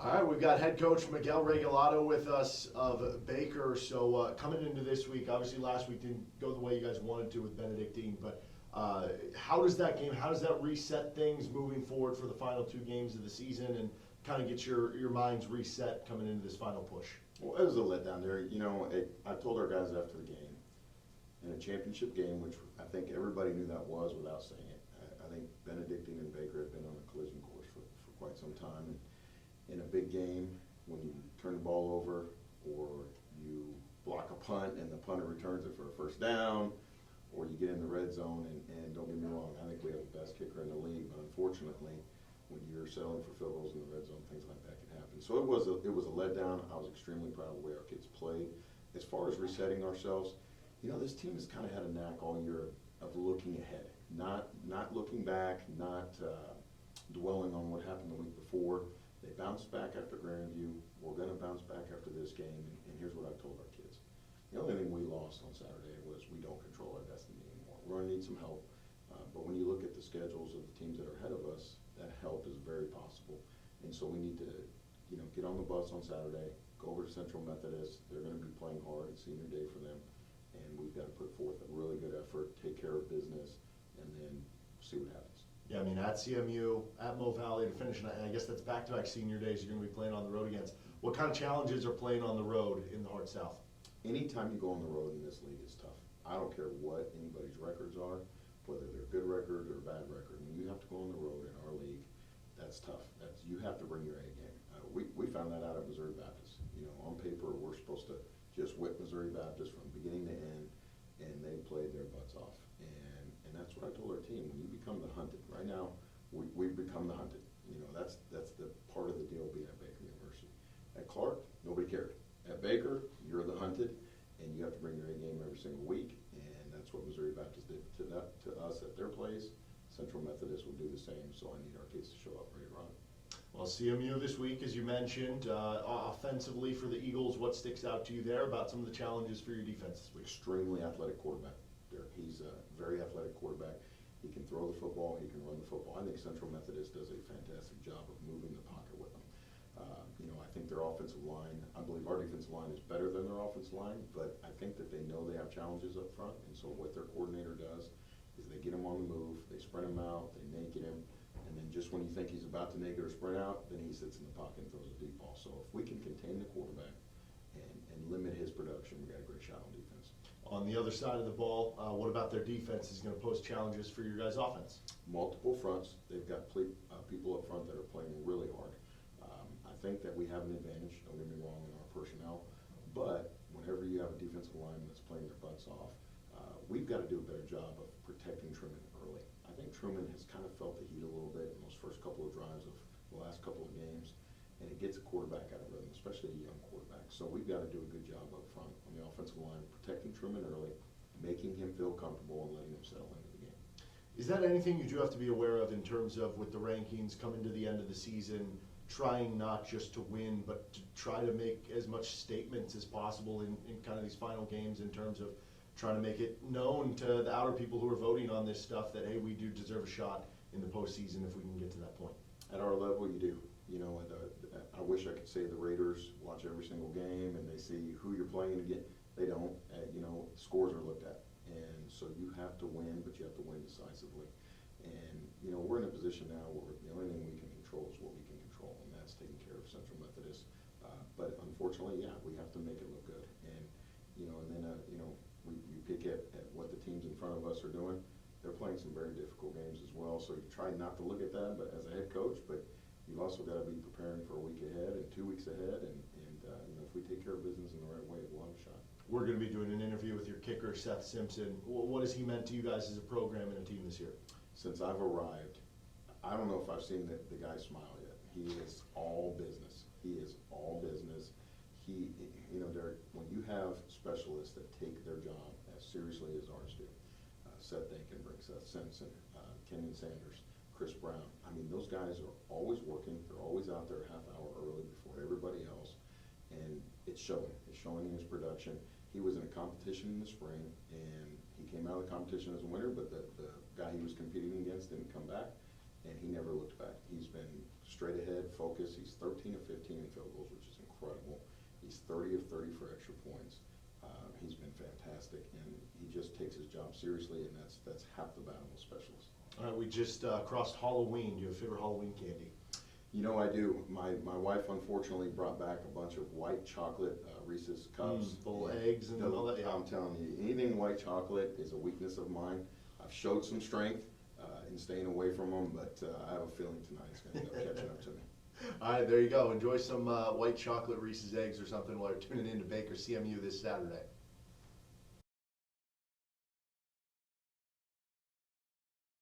All right, we've got head coach Miguel Regalado with us of Baker. So coming into this week, obviously last week didn't go the way you guys wanted to with Benedictine, but how does that reset things moving forward for the final two games of the season and kind of get your minds reset coming into this final push? Well, it was a letdown there. I told our guys after the game, in a championship game, which I think everybody knew that was without saying it. I think Benedictine and Baker have been on a collision course for quite some time. And in a big game, when you turn the ball over or you block a punt and the punter returns it for a first down, or you get in the red zone, and don't get me wrong, I think we have the best kicker in the league, but unfortunately, when you're settling for field goals in the red zone, things like that can happen. So it was a letdown. I was extremely proud of the way our kids played. As far as resetting ourselves, this team has kind of had a knack all year of looking ahead, not looking back, not dwelling on what happened the week before. They bounced back after Grandview. We're going to bounce back after this game, and here's what I told our kids. The only thing we lost on Saturday was we don't control our destiny anymore. We're going to need some help, but when you look at the schedules of the teams that are ahead of us, that help is very possible. And so we need to, get on the bus on Saturday, go over to Central Methodist. They're going to be playing hard. It's senior day for them, and we've got to put forth a really good effort, take care of business, and then see what happens. Yeah, I mean, at CMU, at Mo Valley to finish, and I guess that's back-to-back senior days you're going to be playing on the road against. What kind of challenges are playing on the road in the Hard South? Anytime you go on the road in this league, it's tough. I don't care what anybody's records are, whether they're good record or bad record. When you have to go on the road in our league, that's tough. You have to bring your A game. We found that out at Missouri Baptist. On paper, we're supposed to just whip Missouri Baptist from beginning to end, and they played their butts off. And that's what I told our team. When you become the hunted, right now, we've become the hunted. That's the part of the deal being at Baker University. At Clark, nobody cared. At Baker, you're the hunted, and you have to bring your A game every single week, and that's what Missouri Baptist did to us at their place. Central Methodist will do the same, so I need our kids to show up ready to run. Well, CMU this week, as you mentioned, offensively for the Eagles, what sticks out to you there about some of the challenges for your defense this week? Extremely athletic quarterback. He's a very athletic quarterback. He can throw the football, he can run the football. I think Central Methodist does a fantastic job of moving the pocket with him. I think their offensive line, I believe our defensive line is better than their offensive line, but I think that they know they have challenges up front, and so what their coordinator does is they get him on the move, they spread him out, they naked him, and then just when you think he's about to naked or sprint out, then he sits in the pocket and throws a deep ball. So if we can contain the quarterback and limit his production, we got a great shot on defense. On the other side of the ball, what about their defense is going to pose challenges for your guys' offense? Multiple fronts. They've got people up front that are playing really hard. I think that we have an advantage, don't get me wrong, in our personnel, but whenever you have a defensive lineman that's playing their butts off, we've got to do a better job of protecting Truman early. I think Truman has kind of felt the heat a little bit in those first couple of drives of the last couple of games, and it gets a quarterback out of rhythm, especially a young quarterback. So we've got to do a good job up front on the offensive line, protecting Truman early, making him feel comfortable, and letting him settle into the game. Is that anything you do have to be aware of in terms of with the rankings coming to the end of the season, trying not just to win, but to try to make as much statements as possible in kind of these final games in terms of trying to make it known to the outer people who are voting on this stuff that, hey, we do deserve a shot in the postseason if we can get to that point? At our level, you do. I wish I could say the Raiders watch every single game and they see who you're playing again. They don't. Scores are looked at. And so you have to win, but you have to win decisively. And, we're in a position now where the only thing we can control is what we can control, and that's taking care of Central Methodist. But unfortunately, yeah, we have to make it look good. And, we pick at what the teams in front of us are doing. They're playing some very difficult games as well, so you try not to look at that but as a head coach, but you've also got to be preparing for a week ahead and 2 weeks ahead, and if we take care of business in the right way, we'll have a shot. We're going to be doing an interview with your kicker, Seth Simpson. What has he meant to you guys as a program and a team this year? Since I've arrived, I don't know if I've seen the guy smile yet. He is all business. He is all business. Derek, when you have specialists that take their job as seriously as ours do, Seth Dakenbrink, Seth Simpson, Kenyon Sanders, Chris Brown, those guys are always working. They're always out there a half hour early before everybody else, and it's showing. It's showing in his production. He was in a competition in the spring, and he came out of the competition as a winner, but the guy he was competing against didn't come back, and he never looked back. He's been straight ahead, focus. He's 13 of 15 in field goals, which is incredible. He's 30 of 30 for extra points. He's been fantastic, and he just takes his job seriously, and that's half the battle with specialists. All right, we just crossed Halloween. Do you have a favorite Halloween candy? You know I do. My wife unfortunately brought back a bunch of white chocolate Reese's cups. Full of eggs and all that, yeah. I'm telling you, anything white chocolate is a weakness of mine. I've showed some strength in staying away from them, but I have a feeling tonight it's going to end up catching up to me. All right, there you go. Enjoy some white chocolate Reese's eggs or something while you're tuning in to Baker CMU this Saturday.